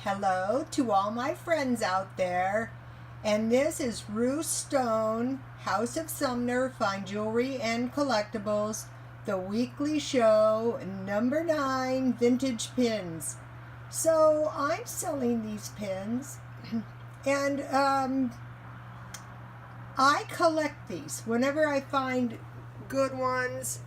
Hello to all my friends out there. And this is Ruth Stone, House of Sumner, Fine Jewelry and Collectibles, the weekly show, number 9, vintage pins. So I'm selling these pins, and I collect these. Whenever I find good ones,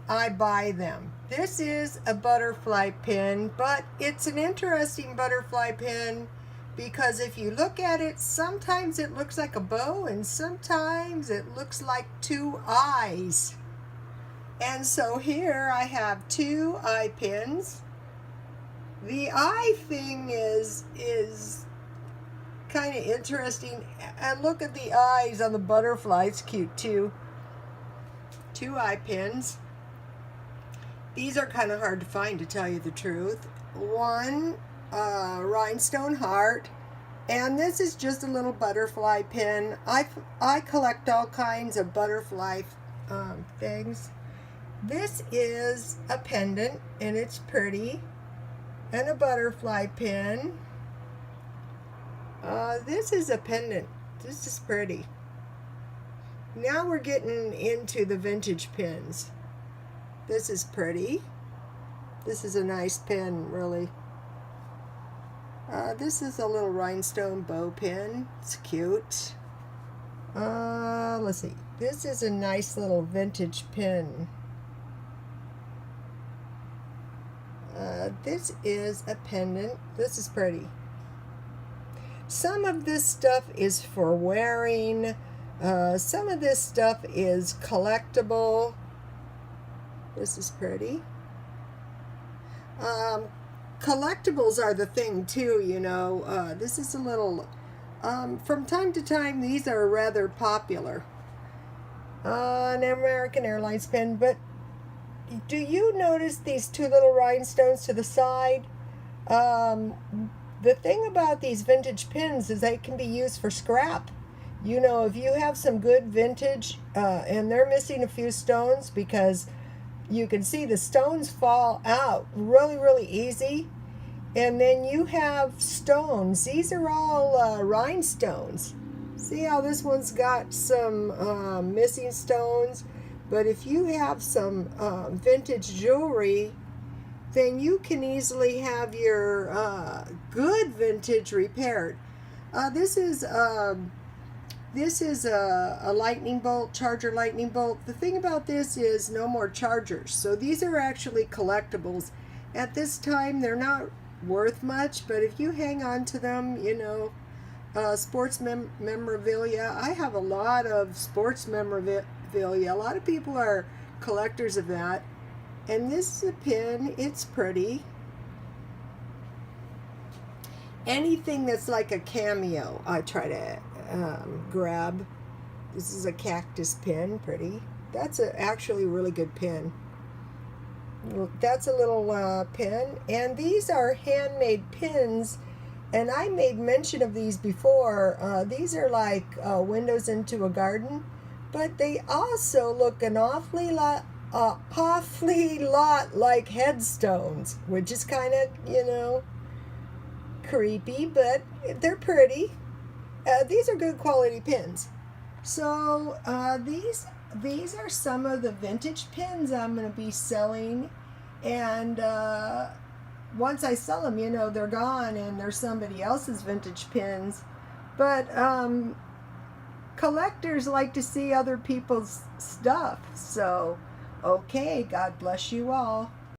I buy them. This is a butterfly pin, but it's an interesting butterfly pin because if you look at it, sometimes it looks like a bow and sometimes it looks like two eyes. And so here I have two eye pins. The eye thing is kind of interesting. And look at the eyes on the butterfly, it's cute too. Two eye pins. These are kind of hard to find, to tell you the truth. One rhinestone heart, and this is just a little butterfly pin. I collect all kinds of butterfly things. This is a pendant, and it's pretty, and a butterfly pin. This is a pendant. This is pretty. Now we're getting into the vintage pins. This is pretty. This is a nice pin, really. This is a little rhinestone bow pin. It's cute. Let's see. This is a nice little vintage pin. This is a pendant. This is pretty. Some of this stuff is for wearing. Some of this stuff is collectible. This is pretty. Collectibles are the thing too, you know. This is a little, from time to time, these are rather popular. An American Airlines pin, but do you notice these two little rhinestones to the side? The thing about these vintage pins is they can be used for scrap. You know, if you have some good vintage, and they're missing a few stones because you can see the stones fall out really easy, and then you have stones. These are all rhinestones. See how this one's got some missing stones? But if you have some vintage jewelry, then you can easily have your good vintage repaired. This is a lightning bolt, charger lightning bolt. The thing about this is no more chargers. So these are actually collectibles. At this time, they're not worth much, but if you hang on to them, you know, sports memorabilia. I have a lot of sports memorabilia. A lot of people are collectors of that. And this is a pin. It's pretty. Anything that's like a cameo, I try to grab. This is a cactus pin, pretty. That's actually a really good pin. That's a little pin, and these are handmade pins, and I made mention of these before. These are like windows into a garden, but they also look an awfully lot like headstones, which is kind of, you know, creepy, but they're pretty. These are good quality pins. So these are some of the vintage pins I'm going to be selling, and once I sell them, you know, they're gone and they're somebody else's vintage pins. But collectors like to see other people's stuff. So okay, God bless you all.